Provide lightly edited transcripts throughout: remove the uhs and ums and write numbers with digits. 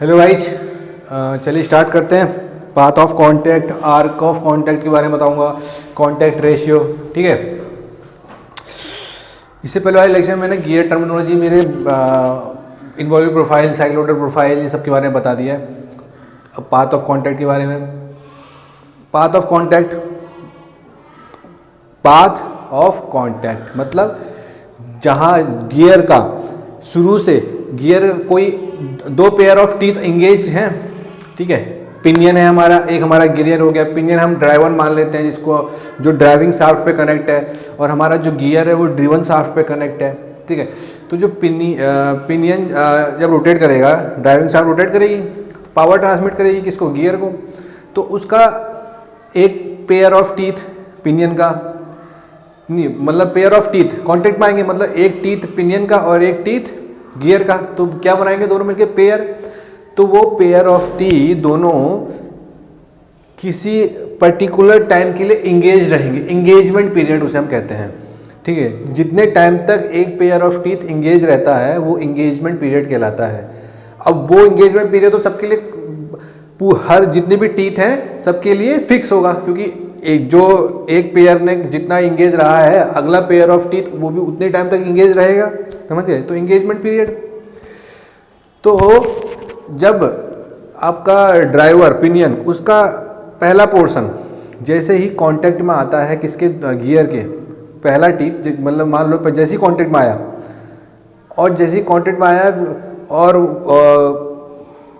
Hello guys, चलिए start करते हैं। Path of contact, arc of contact के बारे में बताऊंगा, कांटेक्ट रेशियो। ठीक है, इससे पहले वाले लेक्चर में मैंने गियर टर्मिनोलॉजी, मेरे इन्वॉल्व प्रोफाइल, साइक्लोटर प्रोफाइल, ये सब के बारे में बता दिया है। अब पाथ ऑफ कांटेक्ट के बारे में, path of contact, path of contact मतलब जहाँ गियर का शुरू से गियर कोई दो पेयर ऑफ टीथ इंगेज हैं। ठीक है, पिनियन है हमारा, एक हमारा गियर हो गया। पिनियन हम ड्राइवर मान लेते हैं, जिसको जो ड्राइविंग शाफ्ट पे कनेक्ट है, और हमारा जो गियर है वो ड्रिवन शाफ्ट पे कनेक्ट है। ठीक है, तो जो पिनियन जब रोटेट करेगा, ड्राइविंग शाफ्ट रोटेट करेगी, पावर ट्रांसमिट करेगी किसको, गियर को। तो उसका एक पेयर ऑफ टीथ पिनियन का, नहीं मतलब पेयर ऑफ टीथ कांटेक्ट में आएंगे, मतलब एक टीथ पिनियन का और एक टीथ गियर का, तो क्या बनाएंगे दोनों मिलके पेयर। तो वो पेयर ऑफ टीथ दोनों किसी पर्टिकुलर टाइम के लिए इंगेज रहेंगे, इंगेजमेंट पीरियड उसे हम कहते हैं। ठीक है, जितने टाइम तक एक पेयर ऑफ टीथ इंगेज रहता है वो इंगेजमेंट पीरियड कहलाता है। अब वो इंगेजमेंट पीरियड तो सबके लिए, हर जितने भी टीथ हैं सबके लिए फिक्स होगा, क्योंकि एक पेयर ने जितना इंगेज रहा है, अगला पेयर ऑफ टीथ वो भी उतने टाइम तक इंगेज रहेगा। समझ गए, तो इंगेजमेंट पीरियड। तो जब आपका ड्राइवर पिनियन, उसका पहला पोर्शन जैसे ही कांटेक्ट में आता है, किसके, गियर के, पहला टीथ, मतलब मान लो जैसे ही कांटेक्ट में आया, और जैसे ही कांटेक्ट में आया और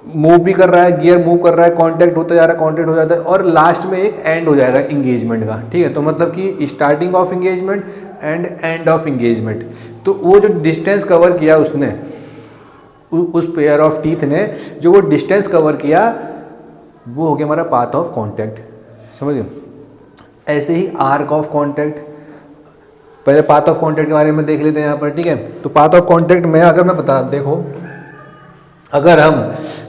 मूव भी कर रहा है, गियर मूव कर रहा है, कांटेक्ट होता जा रहा है, कांटेक्ट हो जाता है, और लास्ट में एक एंड हो जाएगा इंगेजमेंट का। ठीक है, तो मतलब कि starting of engagement and and of engagement. तो वो जो डिस्टेंस कवर किया उसने, उस पेयर ऑफ टीथ ने जो वो डिस्टेंस कवर किया, वो हो गया हमारा पाथ ऑफ कांटेक्ट। समझिए, ऐसे ही आर्क ऑफ कांटेक्ट। पहले पाथ ऑफ कांटेक्ट के बारे में देख लेते हैं यहाँ पर। ठीक है, तो पाथ ऑफ कांटेक्ट में अगर मैं बता, देखो अगर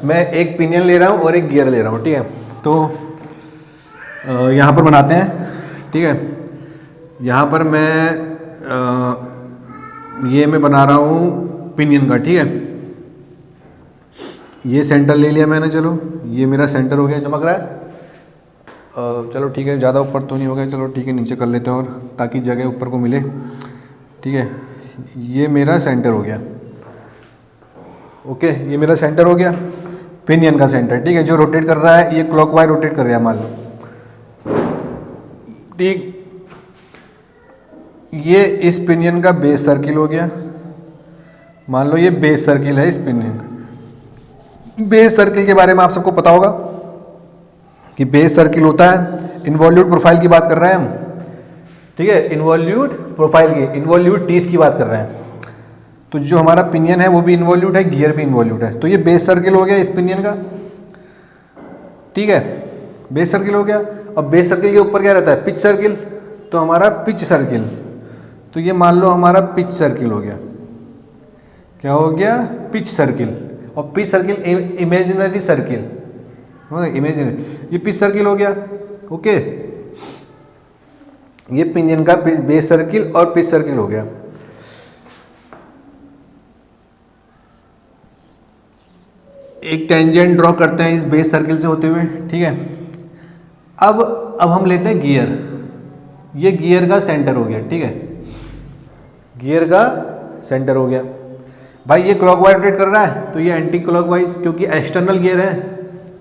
मैं एक पिनियन ले रहा हूँ और एक गियर ले रहा हूँ, ठीक है, तो यहाँ पर बनाते हैं। ठीक है, यहाँ पर मैं बना रहा हूँ पिनियन का। ठीक है, ये सेंटर ले लिया मैंने, चलो ये मेरा सेंटर हो गया, चमक रहा है। चलो ठीक है, ज़्यादा ऊपर तो नहीं हो गया, चलो ठीक है नीचे कर लेते हैं, और ताकि जगह ऊपर को मिले। ठीक है, ये मेरा सेंटर हो गया। ओके, ये मेरा सेंटर हो गया, पिनियन का सेंटर। ठीक है, जो रोटेट कर रहा है, ये क्लॉकवाइज रोटेट कर रहा है मान लो। ठीक, ये इस पिनियन का बेस सर्किल हो गया, मान लो ये बेस सर्किल है इस पिनियन का। बेस सर्किल के बारे में आप सबको पता होगा कि बेस सर्किल होता है, इन्वॉल्यूट प्रोफाइल की बात कर रहे हैं हम। ठीक है, इन्वॉल्यूट प्रोफाइल की, इन्वॉल्यूट टीथ की बात कर रहे हैं। तो जो हमारा पिनियन है वो भी इन्वॉल्यूट है, गियर भी इन्वॉल्यूट है। तो ये बेस सर्किल हो गया इस पिनियन का। ठीक है, बेस सर्किल हो गया। और बेस सर्किल के ऊपर क्या रहता है, पिच सर्किल। तो हमारा पिच सर्किल, तो ये मान लो हमारा पिच सर्किल हो गया। क्या हो गया, पिच सर्किल। और pitch circle imaginary circle, imaginary, ये पिच सर्किल हो गया। ओके, ये पिनियन का बेस सर्किल और पिच सर्किल हो गया। एक टेंजेंट ड्रॉ करते हैं इस बेस सर्किल से होते हुए। ठीक है, अब हम लेते हैं गियर। ये गियर का सेंटर हो गया। ठीक है, गियर का सेंटर हो गया। भाई ये क्लॉकवाइज रोटेट कर रहा है, तो ये एंटी क्लॉकवाइज, क्योंकि एक्सटर्नल गियर है।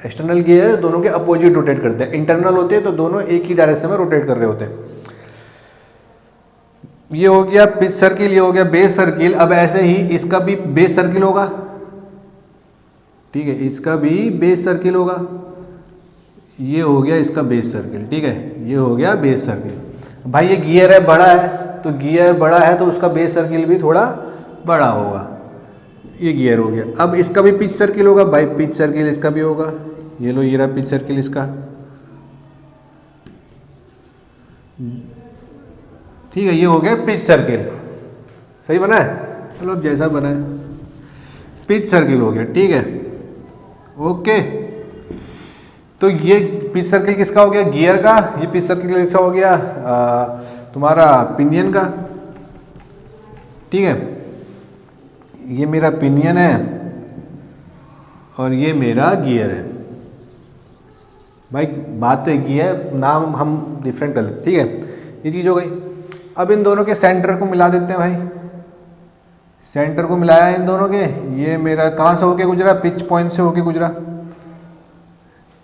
एक्सटर्नल गियर दोनों के अपोजिट रोटेट करते हैं, इंटरनल होते हैं तो दोनों एक ही डायरेक्शन में रोटेट कर रहे होते हैं। ये हो गया पिच सर्किल, ये हो गया बेस सर्किल। अब ऐसे ही इसका भी बेस सर्किल होगा। ठीक है, इसका भी बेस सर्किल होगा। ये हो गया इसका बेस सर्किल। ठीक है, ये हो गया बेस सर्किल। भाई ये गियर है, बड़ा है, तो गियर बड़ा है तो उसका बेस सर्किल भी थोड़ा बड़ा होगा। ये गियर हो गया। अब इसका भी पिच सर्किल होगा, भाई पिच सर्किल इसका भी होगा। ये लो, ये रहा पिच सर्किल इसका। ठीक है, ये हो गया पिच सर्किल। सही बना है, चलो अब जैसा बना है, पिच सर्किल हो गया। ठीक है, ओके, तो ये पिच सर्किल किसका हो गया, गियर का। ये पिच सर्किल किसका हो गया, तुम्हारा पिनियन का। ठीक है, ये मेरा पिनियन है और ये मेरा गियर है। भाई बात तो एक ही है, नाम हम डिफरेंट कर लेते, ठीक है, ये चीज़ हो गई। अब इन दोनों के सेंटर को मिला देते हैं भाई, सेंटर को मिलाया इन दोनों के, ये मेरा कहाँ से होके गुजरा, पिच पॉइंट से होके गुजरा,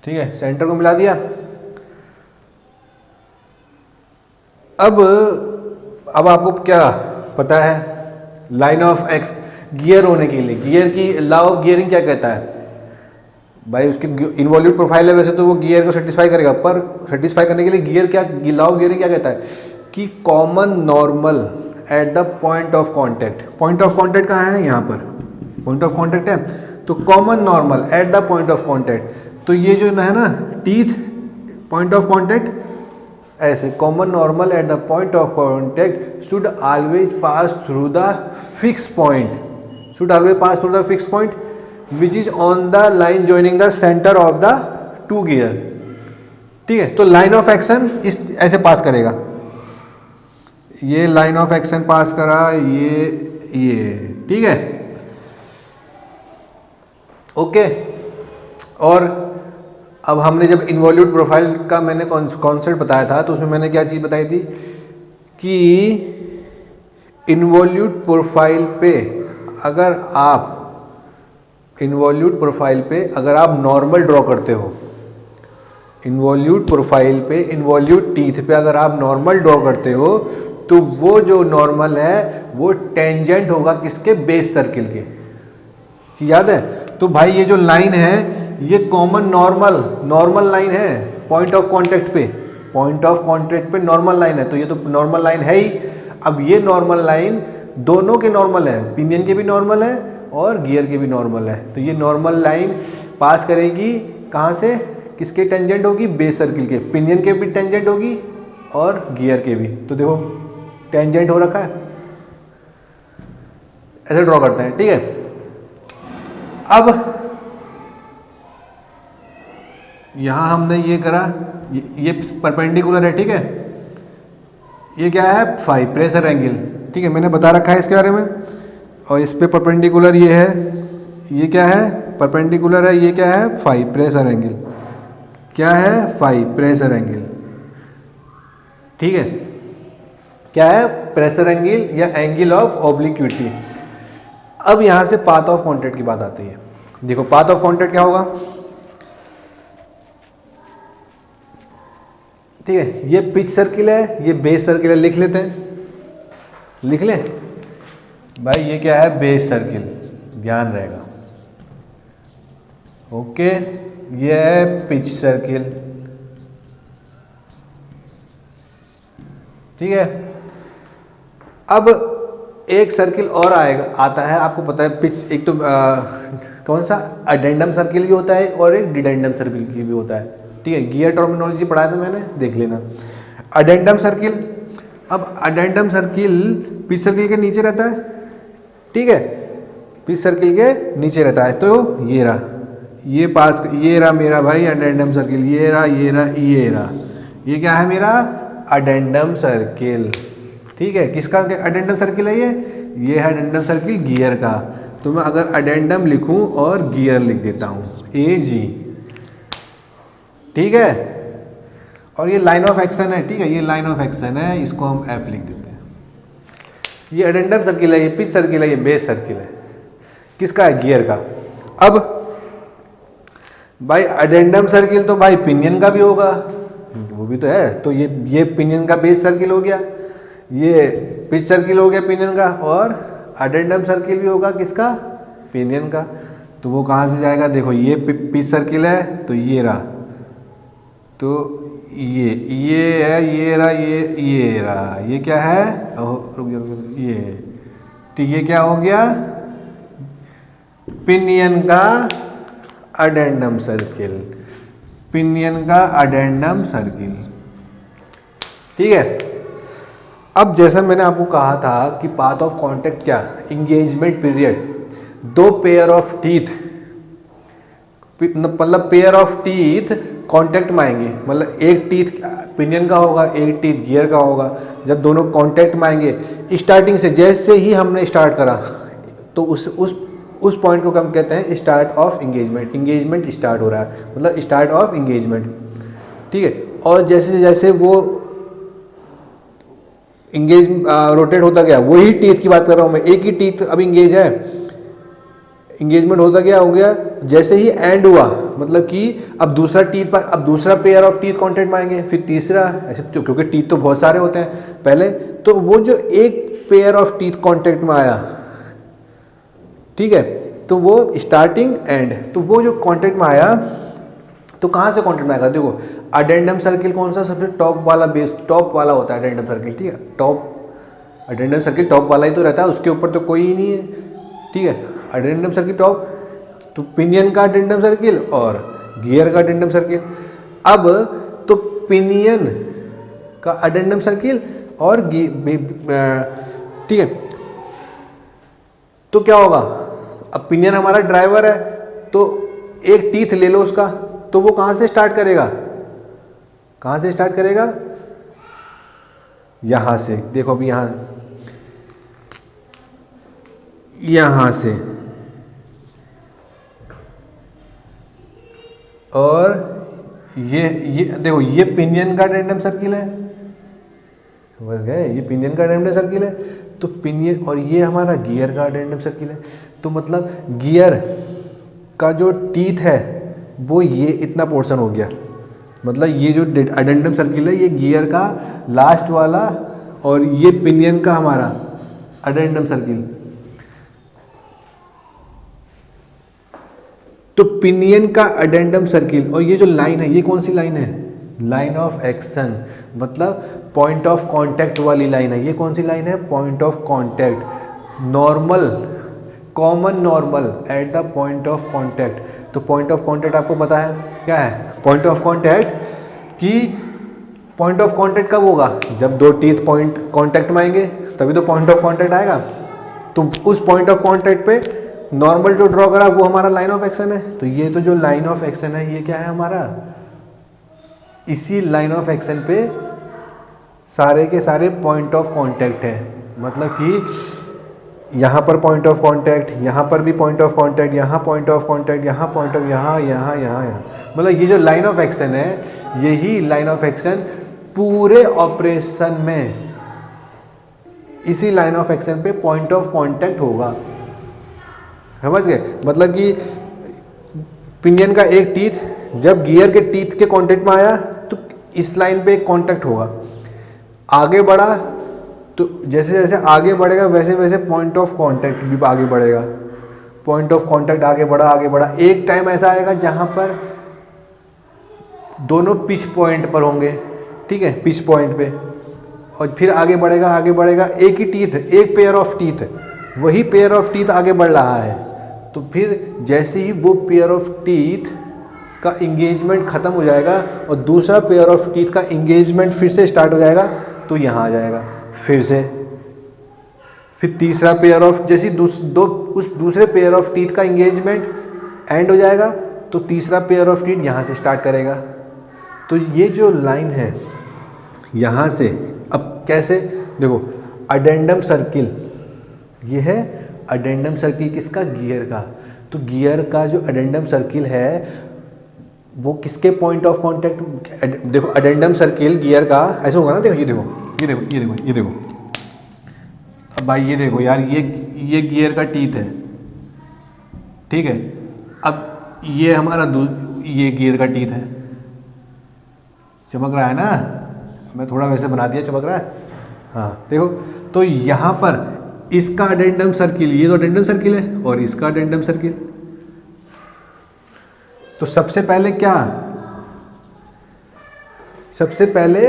ठीक है, सेंटर को मिला दिया। अब आपको क्या पता है, लाइन ऑफ एक्स गियर होने के लिए, गियर की लॉ ऑफ गियरिंग क्या कहता है भाई, उसकी इन्वॉल्यूट प्रोफाइल है, वैसे तो वो गियर को सेटिस्फाई करेगा, पर सेटिस्फाई करने के लिए गियर क्या, लॉ ऑफ गियरिंग क्या कहता है कि common normal at the point of contact. Point of contact कहाँ है, यहाँ पर पॉइंट ऑफ कांटेक्ट है, तो common normal at the point of contact, तो ये जो है ना टीथ पॉइंट ऑफ कांटेक्ट, ऐसे common normal at the point of contact should always pass through the fix point, should always pass through the fix point which is on the line joining the centre of the two gear, ठीक है। तो line of action इस ऐसे पास करेगा, ये line of action पास करा, ये ठीक है, ओके। और अब हमने जब इन्वॉल्यूट प्रोफाइल का मैंने कॉन्सेप्ट बताया था, तो उसमें मैंने क्या चीज़ बताई थी कि इन्वॉल्यूट प्रोफाइल पे अगर आप नॉर्मल ड्रॉ करते हो, इन्वॉल्यूट प्रोफाइल पे, इन्वॉल्यूट टीथ पे अगर आप नॉर्मल ड्रॉ करते हो, तो वो जो नॉर्मल है वो टेंजेंट होगा किसके, बेस सर्किल के, याद है। तो भाई ये जो लाइन है ये कॉमन नॉर्मल लाइन है पॉइंट ऑफ कांटेक्ट पे, नॉर्मल लाइन है, तो ये तो नॉर्मल लाइन है ही। अब ये नॉर्मल लाइन दोनों के नॉर्मल है, पिनियन के भी नॉर्मल है और गियर के भी नॉर्मल है, तो ये नॉर्मल लाइन पास करेगी कहाँ से, किसके टेंजेंट होगी, बेस सर्किल के, पिनियन के भी टेंजेंट होगी और गियर के भी, तो देखो टेंजेंट हो रखा है, ऐसे ड्रॉ करते हैं, ठीक है। अब यहां हमने ये करा, ये परपेंडिकुलर है, ठीक है, ये क्या है, फाई प्रेशर एंगल, ठीक है, मैंने बता रखा है इसके बारे में। और इस पे परपेंडिकुलर ये है, ये क्या है, परपेंडिकुलर है, ये क्या है, फाई प्रेशर एंगल, क्या है, फाई प्रेशर एंगल, ठीक है, क्या है, प्रेशर एंगल या एंगल ऑफ ऑब्लिक्विटी। अब यहां से पाथ ऑफ कांटेक्ट की बात आती है। देखो पाथ ऑफ कांटेक्ट क्या होगा, ठीक है, ये पिच सर्किल है, ये बेस सर्किल है, लिख लेते हैं, लिख लें भाई, ये क्या है, बेस सर्किल, ध्यान रहेगा, ओके, ये है पिच सर्किल, ठीक है। अब एक सर्किल और आता है, आपको पता है पिच, एक तो कौन सा, अडेंडम सर्किल भी होता है और एक डिडेंडम सर्किल भी होता है, ठीक है, गियर टर्मिनोलॉजी पढ़ाया था मैंने, देख लेना। अडेंडम सर्किल, अब अडेंडम सर्किल पिच सर्किल के नीचे रहता है, ठीक है, पिच सर्किल के नीचे रहता है, तो ये रहा, ये पास, ये रहा मेरा भाई अडेंडम सर्किल, ये रहा, ये क्या है मेरा अडेंडम सर्किल, ठीक है। किसका अडेंडम सर्किल है, ये है अडेंडम सर्किल गियर का। तो मैं अगर अडेंडम लिखूं और गियर लिख देता हूं, AG, ठीक है, और ये लाइन ऑफ एक्शन है, ठीक है, ये लाइन ऑफ एक्शन है, इसको हम F लिख देते हैं। ये अडेंडम सर्किल है, ये पिच सर्किल है, ये बेस सर्किल है, किसका है, गियर का। अब भाई अडेंडम सर्किल तो भाई पिनियन का भी होगा, वो भी तो है, तो ये पिनियन का बेस सर्किल हो गया, ये पिच सर्किल हो गया पिनियन का, और अडेंडम सर्किल भी होगा किसका, पिनियन का। तो वो कहाँ से जाएगा, देखो ये पिच सर्किल है, तो ये रहा, तो ये है, ये रहा, ये रहा, ये क्या है, रुक जा, ये, तो ये क्या हो गया, पिनियन का अडेंडम सर्किल, पिनियन का अडेंडम सर्किल, ठीक है। अब जैसा मैंने आपको कहा था कि पाथ ऑफ कांटेक्ट क्या, एंगेजमेंट पीरियड, दो पेयर ऑफ टीथ, मतलब पेयर ऑफ टीथ कांटेक्ट में आएंगे, मतलब एक टीथ पिनियन का होगा, एक टीथ गियर का होगा। जब दोनों कांटेक्ट में आएंगे, स्टार्टिंग से जैसे ही हमने स्टार्ट करा, तो उस पॉइंट को हम कहते हैं start of engagement. Engagement start हो रहा है, मतलब स्टार्ट ऑफ इंगेजमेंट, ठीक है। और जैसे जैसे वो इंगेज रोटेट होता गया, वही टीथ की बात कर रहा हूँ मैं, एक ही टीथ अब इंगेज है, इंगेजमेंट होता गया, हो गया, जैसे ही एंड हुआ मतलब कि अब दूसरा टीथ पर, अब दूसरा पेयर ऑफ टीथ कांटेक्ट में आएंगे, फिर तीसरा, ऐसे तो क्योंकि टीथ तो बहुत सारे होते हैं पहले, तो वो जो एक पेयर ऑफ टीथ कांटेक्ट में आया, ठीक है, तो वो स्टार्टिंग एंड, तो वो जो कांटेक्ट में आया तो कहाँ से कांटेक्ट में आएगा, देखो अडेंडम सर्किल कौन सा सबसे टॉप वाला, बेस टॉप वाला होता है अडेंडम सर्किल, ठीक है, टॉप अडेंडम सर्किल टॉप वाला ही तो रहता है, उसके ऊपर तो कोई ही नहीं है, ठीक है, अडेंडम सर्किल टॉप, तो पिनियन का अडेंडम सर्किल और गियर का अडेंडम सर्किल। अब तो पिनियन का अडेंडम सर्किल और ठीक है, तो क्या होगा, अब पिनियन हमारा ड्राइवर है, तो एक टीथ ले लो उसका, तो वो कहाँ से स्टार्ट करेगा, कहाँ से स्टार्ट करेगा, यहाँ से, देखो अभी यहाँ से, और ये देखो ये पिनियन का अडेंडम सर्किल है, समझ गए, ये पिनियन का अडेंडम सर्किल है, तो पिनियन, और ये हमारा गियर का अडेंडम सर्किल है, तो मतलब गियर का जो टीथ है वो ये इतना पोर्शन हो गया, मतलब ये जो अडेंडम सर्किल है ये गियर का लास्ट वाला, और ये पिनियन का हमारा अडेंडम सर्किल, तो पिनियन का अडेंडम सर्किल, और ये जो लाइन है ये कौन सी लाइन है, लाइन ऑफ एक्शन, मतलब पॉइंट ऑफ कांटेक्ट वाली लाइन है, ये कौन सी लाइन है, point of contact, normal, common normal at the point of contact. तो पॉइंट ऑफ कांटेक्ट आपको पता है क्या है, पॉइंट ऑफ कांटेक्ट, कि पॉइंट ऑफ कांटेक्ट कब होगा, जब दो टीथ पॉइंट कांटेक्ट में आएंगे तभी तो पॉइंट ऑफ कांटेक्ट आएगा, तो उस पॉइंट ऑफ कांटेक्ट पे नॉर्मल जो ड्रॉ करा वो हमारा लाइन ऑफ एक्शन है, तो ये तो जो लाइन ऑफ एक्शन है ये क्या है हमारा, इसी लाइन ऑफ एक्शन पे सारे के सारे पॉइंट ऑफ कांटेक्ट है, मतलब कि यहाँ पर पॉइंट ऑफ कांटेक्ट, यहाँ पर भी पॉइंट ऑफ कांटेक्ट, यहाँ पॉइंट ऑफ कांटेक्ट, यहाँ पॉइंट ऑफ, यहाँ, मतलब ये जो लाइन ऑफ एक्शन है, यही लाइन ऑफ एक्शन पूरे ऑपरेशन में, इसी लाइन ऑफ एक्शन पे पॉइंट ऑफ कांटेक्ट होगा, समझ गए, मतलब कि पिनियन का एक टीथ जब गियर के टीथ के कांटेक्ट में आया तो इस लाइन पे एक कांटेक्ट होगा, आगे बढ़ा तो जैसे जैसे आगे बढ़ेगा वैसे वैसे पॉइंट ऑफ कांटेक्ट भी आगे बढ़ेगा, पॉइंट ऑफ कांटेक्ट आगे बढ़ा, एक टाइम ऐसा आएगा जहां पर दोनों पिच पॉइंट पर होंगे, ठीक है, पिच पॉइंट पे, और फिर आगे बढ़ेगा, एक ही टीथ, एक पेयर ऑफ टीथ, वही पेयर ऑफ टीथ आगे बढ़ रहा है, तो फिर जैसे ही वो पेयर ऑफ टीथ का इंगेजमेंट खत्म हो जाएगा और दूसरा पेयर ऑफ टीथ का इंगेजमेंट फिर से स्टार्ट हो जाएगा, तो यहाँ आ जाएगा फिर से, फिर तीसरा पेयर ऑफ, जैसे उस दूसरे पेयर ऑफ टीथ का इंगेजमेंट एंड हो जाएगा तो तीसरा पेयर ऑफ टीथ यहाँ से स्टार्ट करेगा। तो ये जो लाइन है यहाँ से, अब कैसे देखो, अडेंडम सर्किल, ये है अडेंडम सर्किल किसका, गियर का, तो गियर का जो अडेंडम सर्किल है वो किसके पॉइंट ऑफ कांटेक्ट, देखो अडेंडम सर्किल गियर का ऐसे होगा ना, देखो ये देखो, अब भाई ये देखो यार, ये गियर का टीथ है, ठीक है, अब ये हमारा ये गियर का टीथ है, चमक रहा है ना, मैं थोड़ा वैसे बना दिया, चमक रहा है, हाँ देखो, तो यहाँ पर इसका अडेंडम सर्किल, ये तो अडेंडम सर्किल है, और इसका अडेंडम सर्किल, तो सबसे पहले क्या, सबसे पहले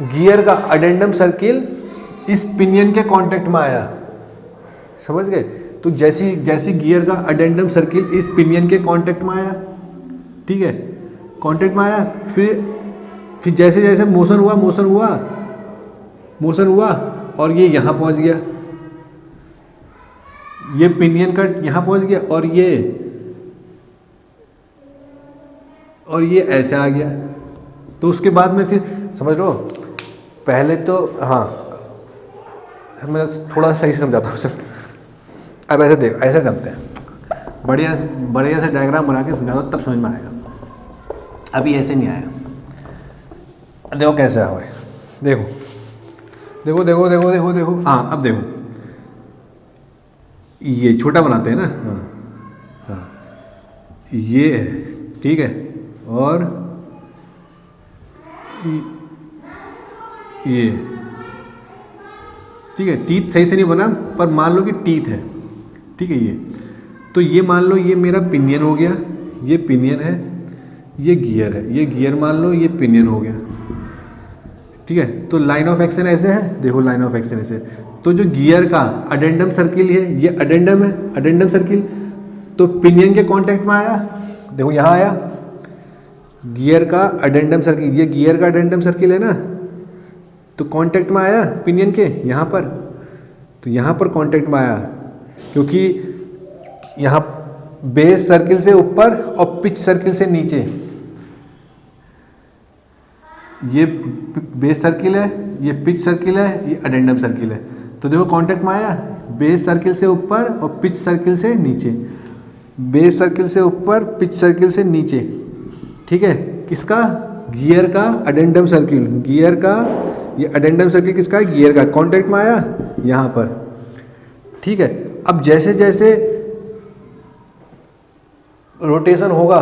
गियर का अडेंडम सर्किल इस पिनियन के कांटेक्ट में आया, समझ गए, तो जैसे गियर का अडेंडम सर्किल इस पिनियन के कांटेक्ट में आया, ठीक है, कांटेक्ट में आया, फिर जैसे जैसे मोशन हुआ और ये यहाँ पहुँच गया, ये पिनियन का यहाँ पहुँच गया, और ये ऐसे आ गया, तो उसके बाद में फिर समझ लो, पहले तो हाँ मैं थोड़ा सही से समझाता हूँ सर, अब ऐसे देखो, ऐसे चलते हैं, बढ़िया बढ़िया से डायग्राम बना के समझा दो तब समझ में आएगा, अभी ऐसे नहीं आएगा। देखो कैसे हुआ है, देखो देखो देखो देखो देखो देखो, हाँ अब देखो, ये छोटा बनाते हैं ना, हाँ हाँ ये है, ठीक है, और ये ठीक है, टीथ सही से नहीं बना पर मान लो कि टीथ है, ठीक है, ये तो ये मान लो ये मेरा पिनियन हो गया, ये पिनियन है, ये गियर है, ये गियर मान लो, ये पिनियन हो गया, ठीक है। तो लाइन ऑफ एक्शन ऐसे है, देखो लाइन ऑफ एक्शन ऐसे, तो जो गियर का अडेंडम सर्किल है, ये अडेंडम है, अडेंडम सर्किल, तो पिनियन के कांटेक्ट में आया, देखो यहाँ आया गियर का अडेंडम सर्किल, ये गियर का अडेंडम सर्किल है ना, तो कांटेक्ट में आया पिनियन के यहाँ पर, तो यहाँ पर कांटेक्ट में आया, क्योंकि यहाँ बेस सर्किल से ऊपर और पिच सर्किल से नीचे, ये बेस सर्किल है, ये पिच सर्किल है, ये अडेंडम सर्किल है, तो देखो कांटेक्ट में आया बेस सर्किल से ऊपर और पिच सर्किल से नीचे, बेस सर्किल से ऊपर पिच सर्किल से नीचे, ठीक है, किसका, गियर का अडेंडम सर्किल, गियर का ये अडेंडम सर्किल किसका है, गियर का, कांटेक्ट में आया यहाँ पर, ठीक है। अब जैसे जैसे रोटेशन होगा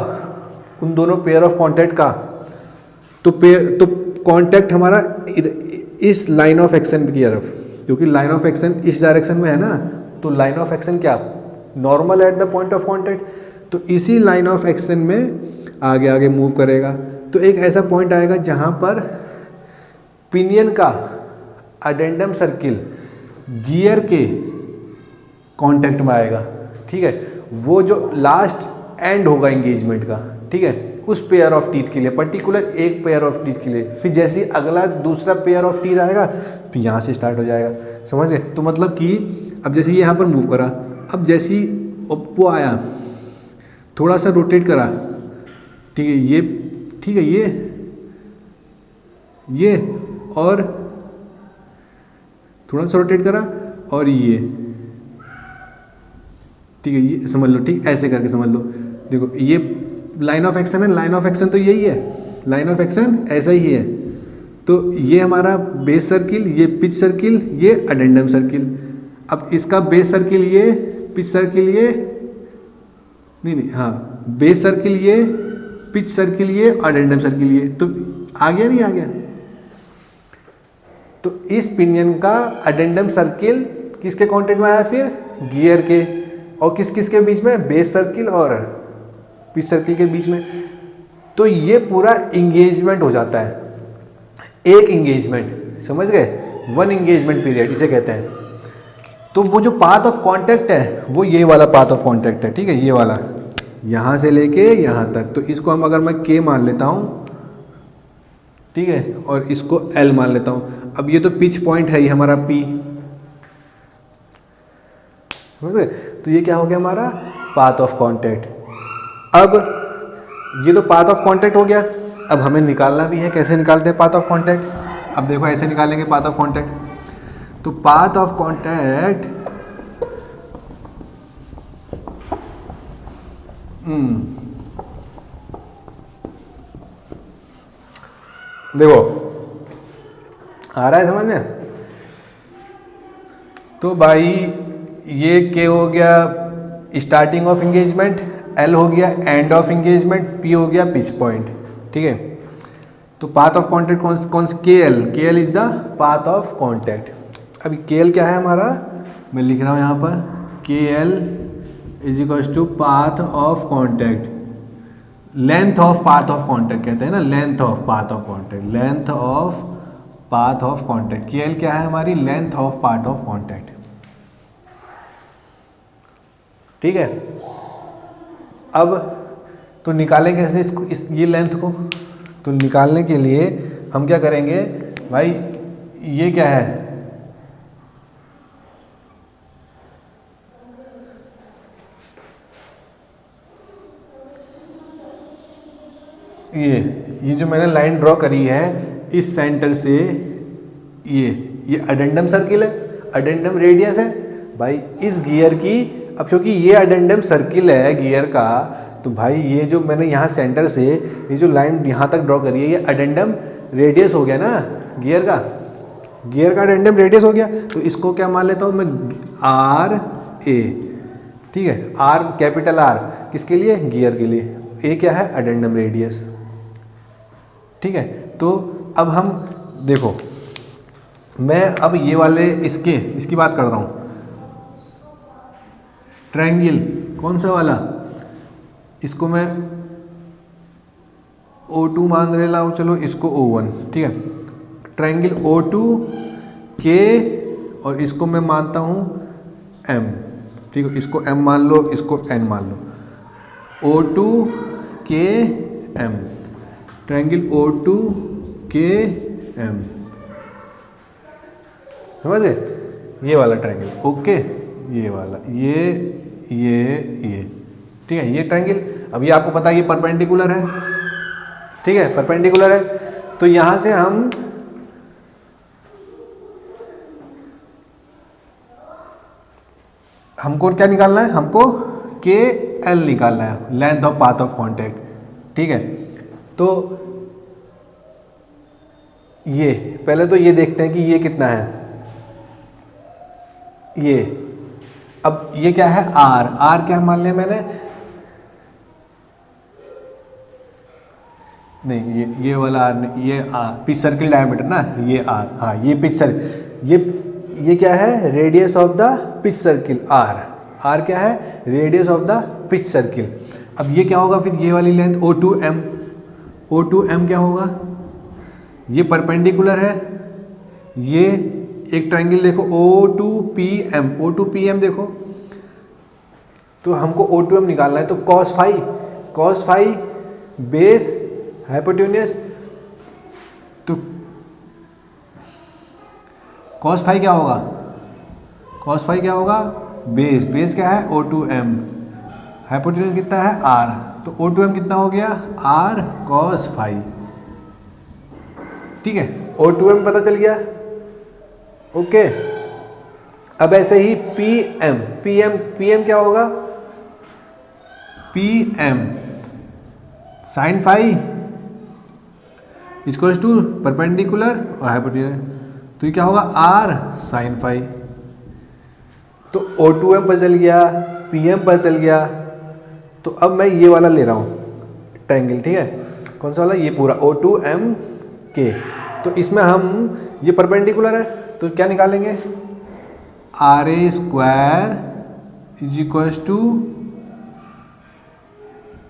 उन दोनों पेयर ऑफ कांटेक्ट का, तो कांटेक्ट हमारा इस लाइन ऑफ एक्शन की तरफ, क्योंकि लाइन ऑफ एक्शन इस डायरेक्शन में है ना, तो लाइन ऑफ एक्शन क्या, normal at the point of contact, तो इसी लाइन ऑफ एक्शन में आगे आगे मूव करेगा। तो एक ऐसा पॉइंट आएगा जहां पर पिनियन का अडेंडम सर्किल गियर के कांटेक्ट में आएगा, ठीक है, वो जो लास्ट एंड होगा एंगेजमेंट का, ठीक है, उस पेयर ऑफ टीथ के लिए, पर्टिकुलर एक पेयर ऑफ टीथ के लिए, फिर जैसे अगला दूसरा पेयर ऑफ टीथ आएगा फिर यहाँ से स्टार्ट हो जाएगा, समझ गए। तो मतलब कि अब जैसे ये यहाँ पर मूव करा, अब जैसे ही वो आया थोड़ा सा रोटेट करा, ठीक है, ये ठीक है, ये और थोड़ा सा रोटेट करा और ये, ठीक है, ये समझ लो, ठीक, ऐसे करके समझ लो। देखो ये लाइन ऑफ एक्शन है, लाइन ऑफ एक्शन तो यही है, लाइन ऑफ एक्शन ऐसा ही है, तो ये हमारा बेस सर्किल, ये पिच सर्किल, ये अडेंडम सर्किल। अब इसका बेस सर्किल ये, पिच सर्किल ये, नहीं हाँ, बेस सर्किल ये, पिच सर्किल ये, अडेंडम सर्किल ये, तो आ गया नहीं आ गया। तो इस पिनियन का अडेंडम सर्किल किसके कांटेक्ट में आया, फिर गियर के, और किस किस के बीच में, बेस सर्किल और पिच सर्किल के बीच में। तो ये पूरा इंगेजमेंट हो जाता है, एक इंगेजमेंट, समझ गए, वन इंगेजमेंट पीरियड इसे कहते हैं। तो वो जो पाथ ऑफ कांटेक्ट है वो ये वाला पाथ ऑफ कांटेक्ट है, ठीक है, ये वाला यहाँ से लेके यहाँ तक। तो इसको हम अगर मैं K मान लेता हूँ, ठीक है, और इसको L मान लेता हूँ। अब ये तो पिच पॉइंट है, ये हमारा P, तो ये क्या हो गया हमारा पाथ ऑफ कांटेक्ट। अब ये तो पाथ ऑफ कांटेक्ट हो गया, अब हमें निकालना भी है, कैसे निकालते हैं पाथ ऑफ कांटेक्ट। अब देखो ऐसे निकालेंगे पाथ ऑफ कांटेक्ट। तो पाथ ऑफ कांटेक्ट देखो आ रहा है समझ में। तो भाई ये K हो गया स्टार्टिंग ऑफ इंगेजमेंट, L हो गया एंड ऑफ इंगेजमेंट, P हो गया पिच पॉइंट, ठीक है। तो पाथ ऑफ कांटेक्ट कौन सा, KL is the path of contact. अभी KL क्या है हमारा, मैं लिख रहा हूँ यहाँ पर, KL is equal to path of contact, length of path of contact कहते हैं ना, length of path of contact, length of path of contact. KL क्या है हमारी, length of path of contact, ठीक है। अब तो निकालें कैसे इसको, ये लेंथ को, तो निकालने के लिए हम क्या करेंगे भाई, ये क्या है, ये जो मैंने लाइन ड्रॉ करी है इस सेंटर से, ये अडेंडम सर्किल है, अडेंडम रेडियस है, भाई इस गियर की, अब क्योंकि ये अडेंडम सर्किल है गियर का, तो भाई ये जो मैंने यहाँ सेंटर से ये जो लाइन यहाँ तक ड्रॉ करी है, ये अडेंडम रेडियस हो गया ना गियर का, गियर का अडेंडम रेडियस हो गया। तो इसको क्या मान लेता हूँ मैं, आर ए, ठीक है, आर कैपिटल आर किसके लिए, गियर के लिए, ए क्या है, अडेंडम रेडियस, ठीक है। तो अब हम देखो, मैं अब ये वाले इसकी बात कर रहा हूँ, ट्रायंगल कौन सा वाला, इसको मैं O2 मान ले रहा हूँ, चलो इसको O1, ठीक है, ट्रायंगल O2 K और इसको मैं मानता हूँ M, ठीक है, इसको M मान लो, इसको N मान लो, O2 K M, triangle O2 K M, समझे, ये वाला ट्रायंगल, ओके, ये वाला, ये ठीक है, ये ट्रायंगल। अब ये आपको पता है ये परपेंडिकुलर है, ठीक है, परपेंडिकुलर है। तो यहां से हमको क्या निकालना है, हमको के एल निकालना है, length of path of contact, ठीक है। तो ये पहले तो ये देखते हैं कि ये कितना है, ये, अब ये क्या है, आर क्या मान लिया मैंने, नहीं ये वाला आर नहीं, ये पिच सर्किल डायमीटर ना, ये आर, हाँ ये पिच सर्किल, ये क्या है, radius of the pitch circle, R क्या है, radius of the pitch circle. अब ये क्या होगा फिर, ये वाली लेंथ O2M क्या होगा, ये परपेंडिकुलर है, ये एक ट्रायंगल देखो O2PM देखो, तो हमको O2M निकालना है, तो cos फाई बेस हाइपोटेन्यूज, तो cos फाई क्या होगा, बेस क्या है, O2M, हाइपोटेन्यूज कितना है, R, तो O2M कितना हो गया, R cos फाई, ठीक है, O2M पता चल गया, ओके। अब ऐसे ही PM क्या होगा, PM sine phi equals to perpendicular और हाइपोटेन्यूज, तो ये क्या होगा, R साइन फाई। तो O2M पर चल गया, PM पर चल गया, तो अब मैं ये वाला ले रहा हूँ ट्रायंगल, ठीक है, कौन सा वाला, ये पूरा O2M K। तो इसमें हम, ये परपेंडिकुलर है, तो क्या निकालेंगे, RA square is equals to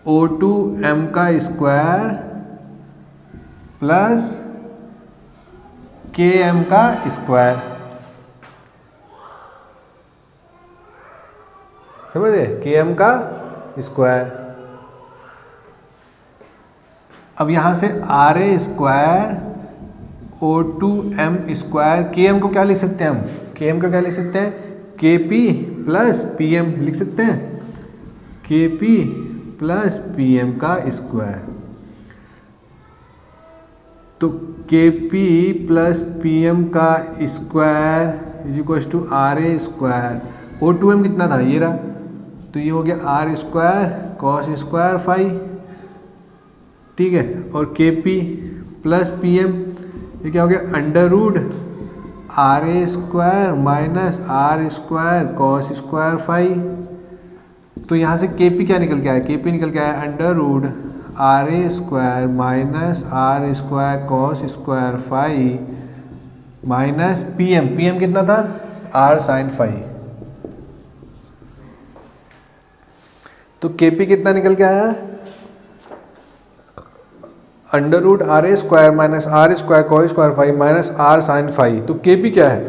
O2M का स्क्वायर प्लस KM का स्क्वायर, समझे, KM का स्क्वायर। अब यहां से RA square O2M square, KM को क्या लिख सकते हैं हम, KM को क्या लिख सकते हैं, KP प्लस PM लिख सकते हैं, KP प्लस PM का स्क्वायर। तो KP प्लस PM का square is equal to RA square, O2M कितना था, ये रहा, तो ये हो गया R square cos square phi, ठीक है, और KP प्लस PM ये क्या हो गया, under root RA square minus R square cos square phi. तो यहाँ से KP क्या निकल के आया, KP निकल के आया under root RA square minus R square cos square phi minus PM कितना था, R साइन फाई। तो KP कितना निकल के आया, under root RA square minus R square cos square phi minus R sine phi. तो KP क्या है,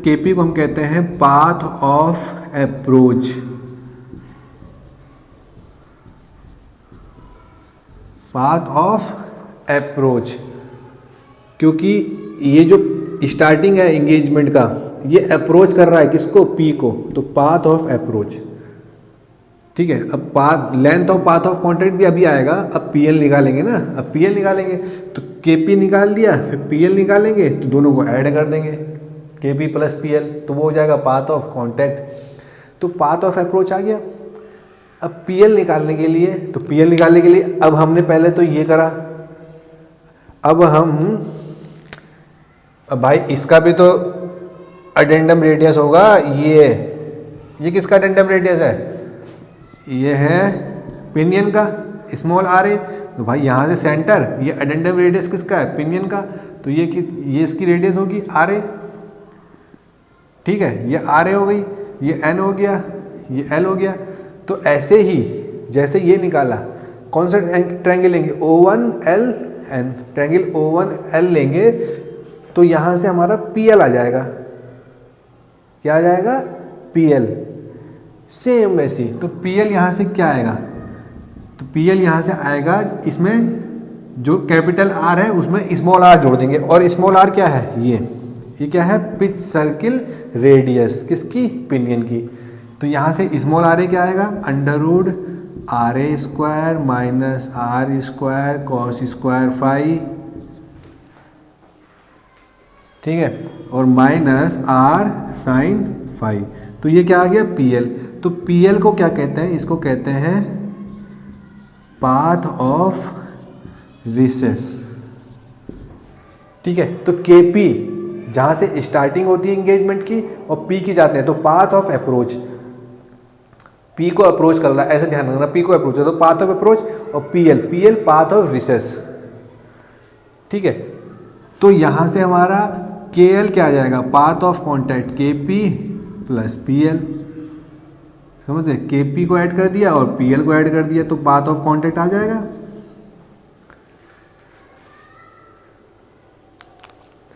KP को हम कहते हैं path of approach, path of approach, क्योंकि ये जो स्टार्टिंग है एंगेजमेंट का, ये अप्रोच कर रहा है किसको, P को, तो पाथ ऑफ अप्रोच, ठीक है। अब path length of path of contact भी अभी आएगा। अब पी एल निकालेंगे ना, अब पी एल निकालेंगे तो के पी निकाल दिया, फिर पी एल निकालेंगे तो दोनों को ऐड कर देंगे, के पी प्लस पी एल, तो वो हो जाएगा पाथ ऑफ कॉन्टैक्ट। तो पाथ ऑफ अप्रोच आ गया। अब पी एल निकालने के लिए, तो पी एल निकालने के लिए अब हमने पहले तो ये करा, अब भाई इसका भी तो अडेंडम रेडियस होगा। ये किसका अडेंडम रेडियस है? ये है पिनियन का, स्मॉल आर ए। तो भाई यहाँ से सेंटर, ये अडेंडम रेडियस किसका है? पिनियन का। तो ये इसकी रेडियस होगी आर ए, ठीक है। ये आर ए हो गई, ये एन हो गया, ये एल हो गया। तो ऐसे ही जैसे ये निकाला, कौन सा ट्रायंगल लेंगे? O1L N, ट्रायंगल O1L लेंगे तो यहाँ से हमारा PL आ जाएगा। क्या आ जाएगा? PL। सेम वैसी, तो PL यहाँ से क्या आएगा? तो PL यहाँ से आएगा, इसमें जो कैपिटल R है उसमें स्मॉल r जोड़ देंगे। और स्मॉल r क्या है? ये क्या है? पिच सर्किल रेडियस, किसकी? पिनियन की। तो यहाँ से स्मॉल आर ए क्या आएगा? Under root R A square minus R square cos square phi, ठीक है, और माइनस आर साइन फाई। तो ये क्या आ गया? P L. तो पी एल को क्या कहते हैं? इसको कहते हैं पाथ ऑफ रिसेस, ठीक है। तो के पी जहाँ से स्टार्टिंग होती है एंगेजमेंट की और पी की जाते हैं, तो पाथ ऑफ अप्रोच, पी को अप्रोच कर रहा है, ऐसे ध्यान रखना, पी को अप्रोच है तो पाथ ऑफ अप्रोच, और पीएल पाथ ऑफ रिसेस, ठीक है। तो यहाँ से हमारा के एल क्या आ जाएगा? पाथ ऑफ कॉन्टैक्ट के पी प्लस पी एल, समझे? के पी को ऐड कर दिया और पी एल को ऐड कर दिया तो पाथ ऑफ कॉन्टैक्ट आ जाएगा,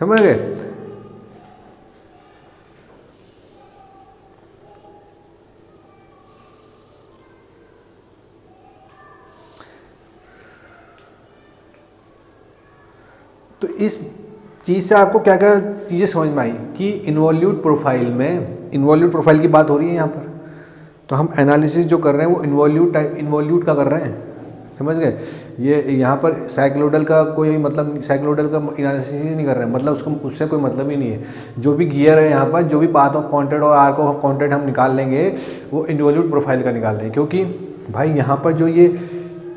समझ गए? तो इस चीज़ से आपको क्या क्या चीज़ें समझ में आई कि इन्वॉल्यूट प्रोफाइल में, इन्वॉल्यूट प्रोफाइल की बात हो रही है यहाँ पर, तो हम एनालिसिस जो कर रहे हैं वो इन्वॉल्यूट का कर रहे हैं, समझ गए? ये यहाँ पर साइक्लोइडल का कोई मतलब, साइक्लोइडल का एनालिसिस ही नहीं कर रहे हैं, मतलब उससे कोई मतलब ही नहीं है। जो भी गियर है यहाँ पर, जो भी पाथ ऑफ कॉन्टैक्ट और आर्क ऑफ कॉन्टैक्ट हम निकाल लेंगे वो इन्वॉल्यूट प्रोफाइल का निकाल लेंगे, क्योंकि भाई यहाँ पर जो ये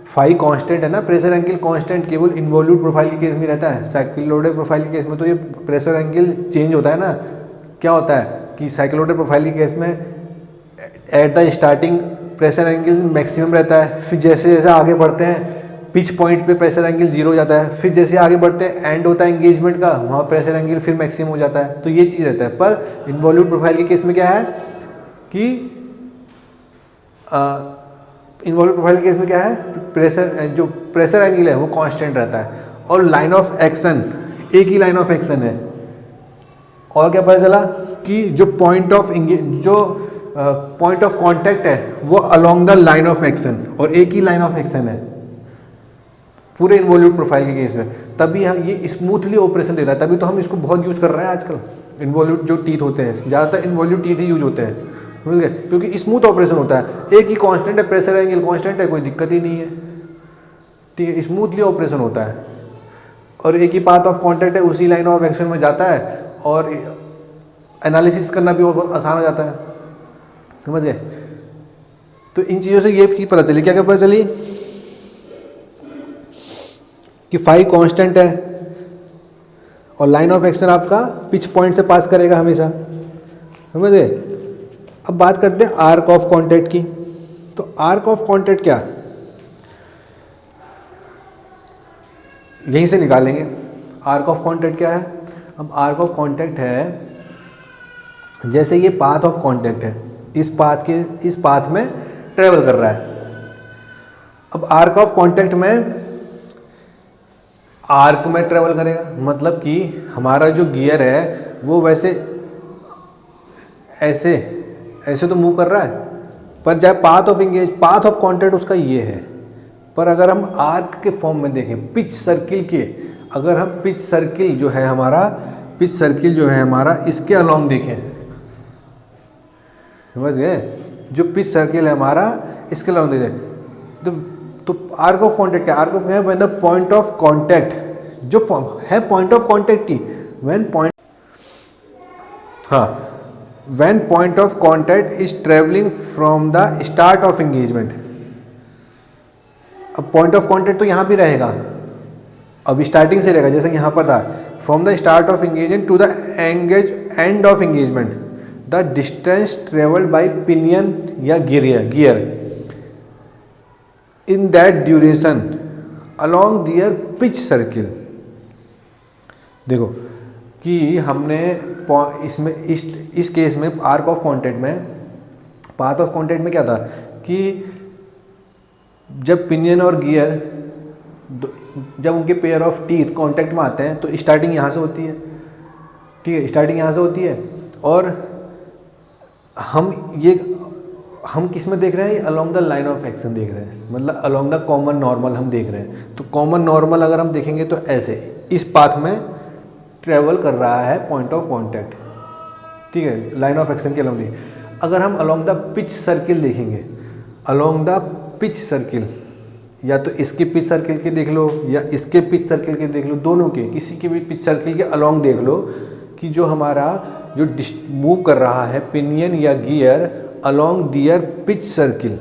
फाई कांस्टेंट है ना, प्रेशर एंगल कांस्टेंट केवल इन्वॉल्यूट प्रोफाइल के केस में रहता है। साइक्लोइडल प्रोफाइल के केस में तो ये प्रेशर एंगल चेंज होता है ना। क्या होता है कि साइक्लोइडल प्रोफाइल के केस में at the starting pressure angle maximum रहता है, फिर जैसे जैसे आगे बढ़ते हैं पिच पॉइंट पे प्रेशर एंगल जीरो हो जाता है, फिर जैसे आगे बढ़ते हैं एंड होता है एंगेजमेंट का, वहाँ प्रेशर एंगल फिर मैक्सिमम हो जाता है। तो ये चीज़ रहता है। पर इन्वॉल्यूट प्रोफाइल के केस में क्या है कि इन्वॉल्यूट प्रोफाइल के केस में क्या है, जो प्रेशर एंगल है वो कांस्टेंट रहता है और लाइन ऑफ एक्शन एक ही लाइन ऑफ एक्शन है। और क्या पता चला कि जो पॉइंट ऑफ कांटेक्ट है वो along the line of action, और एक ही लाइन ऑफ एक्शन है पूरे इन्वॉल्यूट प्रोफाइल के केस में। तभी हम ये स्मूथली ऑपरेशन देता है, तभी तो हम इसको बहुत यूज कर रहे हैं आजकल। इन्वॉल्यूट जो टीथ होते हैं, ज़्यादातर इन्वॉल्यूट टीथ ही यूज होते हैं, समझ गए? क्योंकि स्मूथ ऑपरेशन होता है, एक ही कांस्टेंट है, प्रेशर एंगल कांस्टेंट है, कोई दिक्कत ही नहीं है, ठीक है। स्मूथली ऑपरेशन होता है और एक ही पाथ ऑफ कांटेक्ट है, उसी लाइन ऑफ एक्शन में जाता है और एनालिसिस करना भी और आसान हो जाता है, समझ गए? तो इन चीज़ों से ये चीज़ पता चली, क्या क्या पता चली कि फाई कांस्टेंट है और लाइन ऑफ एक्शन आपका पिच पॉइंट से पास करेगा हमेशा, समझ गए? अब बात करते हैं आर्क ऑफ कॉन्टैक्ट की। तो आर्क ऑफ कॉन्टैक्ट क्या, यहीं से निकालेंगे। आर्क ऑफ कॉन्टैक्ट क्या है? अब आर्क ऑफ कॉन्टैक्ट है, जैसे ये पाथ ऑफ कॉन्टैक्ट है, इस पाथ में ट्रेवल कर रहा है। अब आर्क ऑफ कॉन्टैक्ट में आर्क में ट्रेवल करेगा, मतलब कि हमारा जो गियर है वो वैसे ऐसे तो मूव कर रहा है, पर जब पाथ ऑफ कॉन्टैक्ट उसका ये है। पर अगर हम आर्क के फॉर्म में देखें, पिच सर्किल के, अगर हम पिच सर्किल जो है हमारा इसके अलोंग देखें, समझ गए? जो पिच सर्किल है हमारा इसके अलाउंग दे दे। तो आर्क ऑफ कॉन्टैक्ट क्या, आर्क ऑफ है when the point of contact, जो है पॉइंट ऑफ कॉन्टैक्ट ही, व्हेन पॉइंट, हाँ, when point of contact is travelling from the start of engagement. अब पॉइंट ऑफ कॉन्टैक्ट तो यहाँ भी रहेगा, अब स्टार्टिंग से रहेगा जैसे यहाँ पर था, from the start of engagement to the end of engagement the distance travelled by pinion या gear in that duration along their pitch circle. देखो कि हमने इसमें इस केस में आर्क ऑफ कॉन्टैक्ट में, पाथ ऑफ कॉन्टैक्ट में क्या था कि जब पिनियन और गियर जब उनके पेयर ऑफ टीथ कांटेक्ट में आते हैं तो स्टार्टिंग यहाँ से होती है, ठीक है, स्टार्टिंग यहाँ से होती है। और हम किस में देख रहे हैं, along the line of action देख रहे हैं, मतलब अलोंग द कॉमन नॉर्मल हम देख रहे हैं। तो कॉमन नॉर्मल अगर हम देखेंगे तो ऐसे इस पाथ में ट्रेवल कर रहा है पॉइंट ऑफ कॉन्टैक्ट, ठीक है, लाइन ऑफ एक्शन के अलोंग दी। अगर हम अलोंग द पिच सर्किल देखेंगे, अलोंग द पिच सर्किल, या तो इसके पिच सर्किल के देख लो या इसके पिच सर्किल के देख लो, दोनों के किसी के भी पिच सर्किल के अलोंग देख लो कि जो हमारा जो मूव कर रहा है पिनियन या gear along their pitch circle,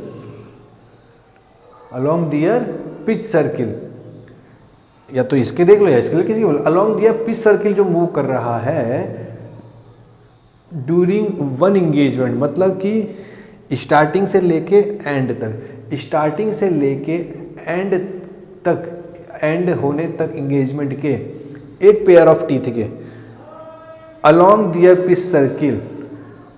along their pitch circle, या तो इसके देख लो या इसके किसी बोलो, अलोंग दियर पिच सर्किल जो मूव कर रहा है ड्यूरिंग वन इंगेजमेंट, मतलब कि स्टार्टिंग से लेके एंड तक, स्टार्टिंग से लेके एंड तक, एंड होने तक इंगेजमेंट के एक पेयर ऑफ टीथ के अलोंग दियर पिच सर्किल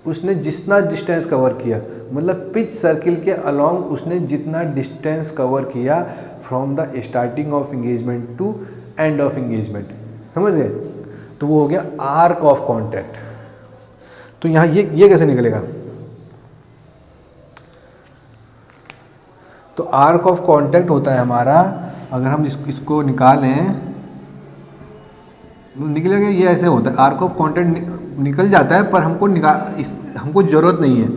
उसने जितना डिस्टेंस कवर किया, मतलब पिच सर्किल के अलोंग उसने जितना डिस्टेंस कवर किया from the starting of engagement to end of engagement, समझ गए, तो वो हो गया आर्क ऑफ कॉन्टैक्ट। तो यहाँ ये कैसे निकलेगा, तो आर्क ऑफ कॉन्टैक्ट होता है हमारा, अगर हम इसको निकालें निकलेगा, ये ऐसे होता है, आर्क ऑफ कॉन्टैक्ट निकल जाता है पर हमको ज़रूरत नहीं है,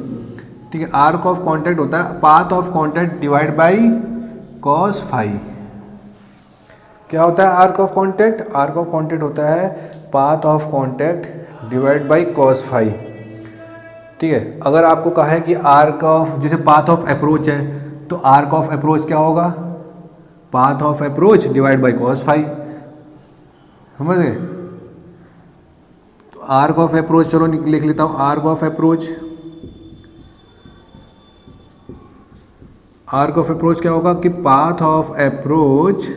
ठीक है। आर्क ऑफ कॉन्टैक्ट होता है path of contact divide by cos phi. क्या होता है arc of contact, arc of contact होता है path of contact divide by cos phi, ठीक है। अगर आपको कहा है कि आर्क ऑफ, जैसे पाथ ऑफ अप्रोच है तो आर्क ऑफ अप्रोच क्या होगा, path of approach divide by cos phi, समझ गए। तो आर्क ऑफ अप्रोच चलो लिख लेता हूँ, arc of approach, arc of approach क्या होगा कि path of approach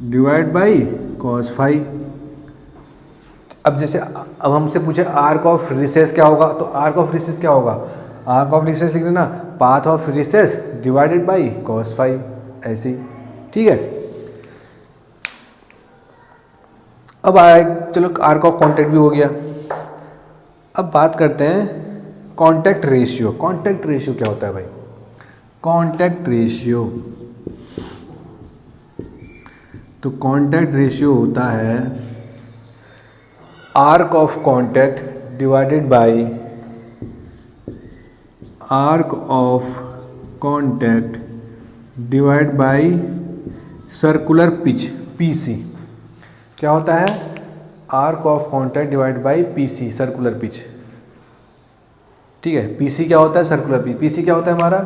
divide by cos phi. अब जैसे अब हमसे पूछे आर्क ऑफ रिसेस क्या होगा, तो आर्क ऑफ रिसेस क्या होगा, आर्क ऑफ रिसेस लिख लेना, path of recess divided by cos phi, ऐसे ही, ठीक है। अब आए, चलो आर्क ऑफ कॉन्टैक्ट भी हो गया। अब बात करते हैं कॉन्टैक्ट रेशियो। कॉन्टैक्ट रेशियो क्या होता है भाई, कॉन्टैक्ट रेशियो, तो कॉन्टैक्ट रेशियो होता है arc of contact divided by arc of contact divide by circular pitch, PC. क्या होता है, arc of contact divide by PC, circular pitch, ठीक है। पीसी क्या होता है, सर्कुलर पिच। पीसी क्या होता है हमारा,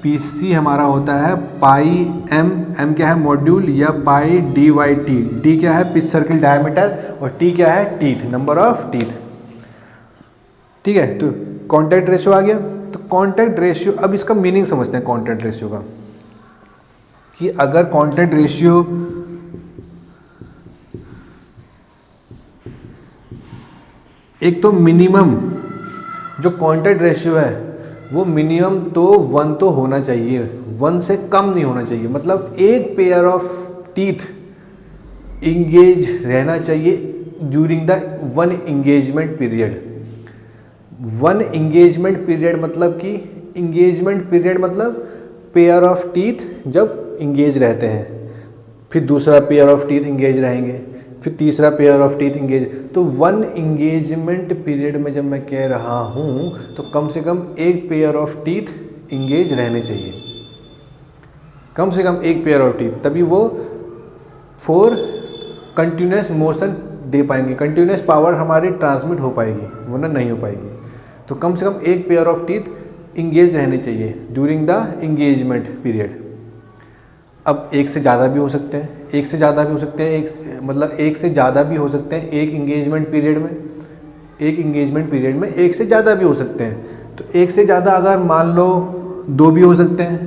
पीसी हमारा होता है पाई एम, एम क्या है मॉड्यूल या पाई डी बाई टी, डी क्या है पिच सर्किल डायमीटर और टी क्या है टीथ, नंबर ऑफ टीथ, ठीक है। तो कॉन्टैक्ट रेशियो आ गया। तो कॉन्टैक्ट रेशियो, अब इसका मीनिंग समझते हैं कॉन्टैक्ट रेशियो का, कि अगर कॉन्टैक्ट रेशियो एक तो मिनिमम जो कॉन्टैक्ट रेशियो है वो मिनिमम तो 1 तो होना चाहिए, 1 से कम नहीं होना चाहिए, मतलब एक पेयर ऑफ टीथ इंगेज रहना चाहिए during the one engagement period. One engagement period मतलब कि इंगेजमेंट पीरियड मतलब पेयर ऑफ टीथ जब इंगेज रहते हैं, फिर दूसरा पेयर ऑफ टीथ इंगेज रहेंगे, फिर तीसरा पेयर ऑफ टीथ इंगेज। तो 1 इंगेजमेंट पीरियड में जब मैं कह रहा हूँ तो कम से कम एक पेयर ऑफ टीथ इंगेज रहने चाहिए, कम से कम एक पेयर ऑफ टीथ, तभी वो 4 कंटिन्यूस मोशन दे पाएंगे, कंटिन्यूस पावर हमारी ट्रांसमिट हो पाएगी, वरना नहीं हो पाएगी। तो कम से कम एक पेयर ऑफ टीथ इंगेज रहने चाहिए ड्यूरिंग द इंगेजमेंट पीरियड। अब एक से ज़्यादा भी हो सकते हैं, एक से ज़्यादा भी हो सकते हैं, एक से ज़्यादा भी हो सकते हैं एक इंगेजमेंट पीरियड में, एक इंगेजमेंट पीरियड में एक से ज़्यादा भी हो सकते हैं। तो एक से ज़्यादा अगर मान लो 2 भी हो सकते हैं,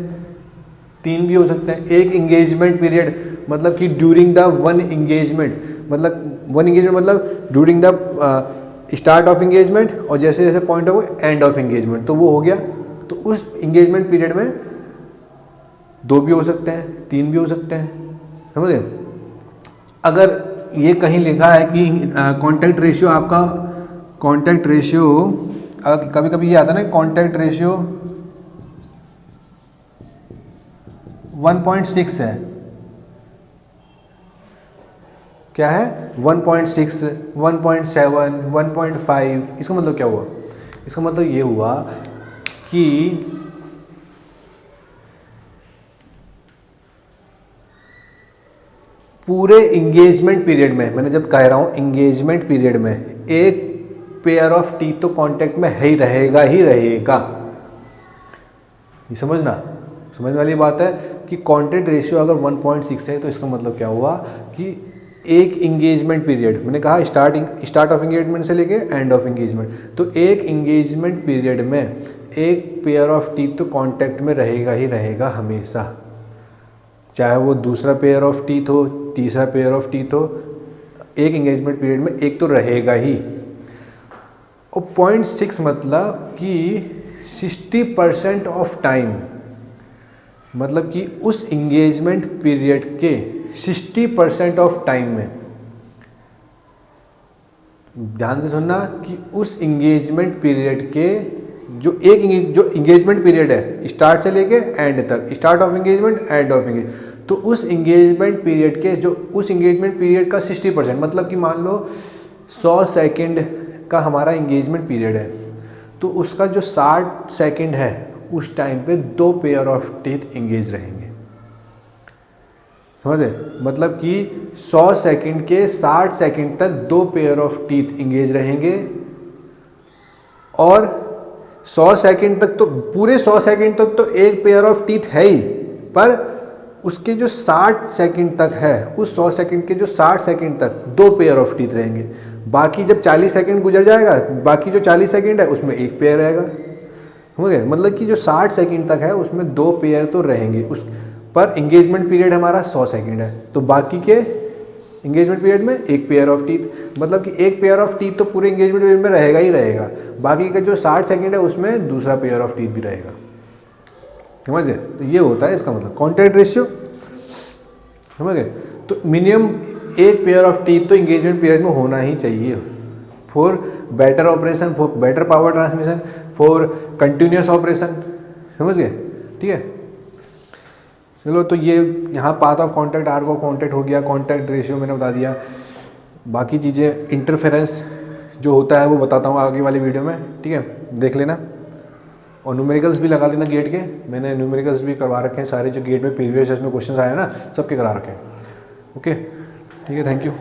3 भी हो सकते हैं। एक इंगेजमेंट पीरियड मतलब कि ड्यूरिंग द 1 इंगेजमेंट, मतलब 1 इंगेजमेंट मतलब during the start of engagement और जैसे जैसे point of and of engagement, तो वो हो गया। तो उस इंगेजमेंट पीरियड में 2 भी हो सकते हैं, 3 भी हो सकते हैं, समझे। अगर ये कहीं लिखा है कि कॉन्टैक्ट रेशियो आपका, कॉन्टैक्ट रेशियो कभी कभी ये आता है ना, कॉन्टैक्ट रेशियो 1.6 है, क्या है 1.6, 1.7, 1.5, इसका मतलब क्या हुआ? इसका मतलब ये हुआ कि पूरे इंगेजमेंट पीरियड में, मैंने जब कह रहा हूँ इंगेजमेंट पीरियड में, एक पेयर ऑफ टीथ तो कांटेक्ट में ही रहेगा। ये समझ वाली बात है कि कॉन्टैक्ट रेशियो अगर 1.6 है तो इसका मतलब क्या हुआ कि एक इंगेजमेंट पीरियड, मैंने कहा स्टार्ट ऑफ इंगेजमेंट से लेके एंड ऑफ इंगेजमेंट, तो एक इंगेजमेंट पीरियड में एक पेयर ऑफ टीथ तो कांटेक्ट में रहेगा हमेशा, चाहे वो दूसरा पेयर ऑफ टीथ हो, तीसरा पेयर ऑफ टीथ हो, एक इंगेजमेंट पीरियड में एक तो रहेगा ही। और 0.6 मतलब कि 60% ऑफ टाइम, मतलब कि उस इंगेजमेंट पीरियड के 60% ऑफ टाइम में, ध्यान से सुनना, कि उस इंगेजमेंट पीरियड के जो इंगेजमेंट पीरियड है स्टार्ट से लेके एंड तक, start of engagement end of engage, तो उस इंगेजमेंट पीरियड के उस इंगेजमेंट पीरियड का 60%, मतलब कि मान लो 100 सेकंड का हमारा इंगेजमेंट पीरियड है, तो उसका जो 60 सेकंड है उस टाइम पे 2 पेयर ऑफ टीथ इंगेज रहेंगे, समझे। मतलब कि 100 सेकंड के 60 सेकंड तक 2 पेयर ऑफ टीथ इंगेज रहेंगे, और 100 सेकंड तक तो, पूरे 100 सेकंड तक तो एक पेयर ऑफ टीथ है ही, पर उसके जो 60 सेकंड तक है, उस 100 सेकंड के जो 60 सेकंड तक 2 पेयर ऑफ टीथ रहेंगे। बाकी जब 40 सेकंड गुजर जाएगा, बाकी जो 40 सेकंड है उसमें एक पेयर रहेगा, समझ गए। मतलब कि जो 60 सेकंड तक है उसमें 2 पेयर तो रहेंगे, उस पर इंगेजमेंट पीरियड हमारा 100 सेकंड है, तो बाकी के इंगेजमेंट पीरियड में एक पेयर ऑफ टीथ, मतलब कि एक पेयर ऑफ टीथ तो पूरे इंगेजमेंट पीरियड में रहेगा ही रहेगा, बाकी का जो 60 सेकंड है उसमें दूसरा पेयर ऑफ टीथ भी रहेगा, समझ गए। तो ये होता है इसका मतलब कॉन्टैक्ट रेशियो, समझ गए। तो मिनिमम एक पेयर ऑफ टीथ तो इंगेजमेंट पीरियड में होना ही चाहिए, for better operation, for better power transmission, for continuous operation, समझ गए, ठीक है। चलो, तो ये यहाँ path of contact, arc of contact हो गया, कॉन्टैक्ट रेशियो मैंने बता दिया, बाकी चीज़ें इंटरफेरेंस जो होता है वो बताता हूँ आगे वाली वीडियो में, ठीक है, देख लेना। और न्यूमेरिकल्स भी लगा लेना गेट के, मैंने न्यूमेरिकल्स भी करवा रखे हैं सारे, जो गेट में प्रीवियस में क्वेश्चन आया ना सबके करा रखे हैं। ओके, ठीक है, थैंक यू।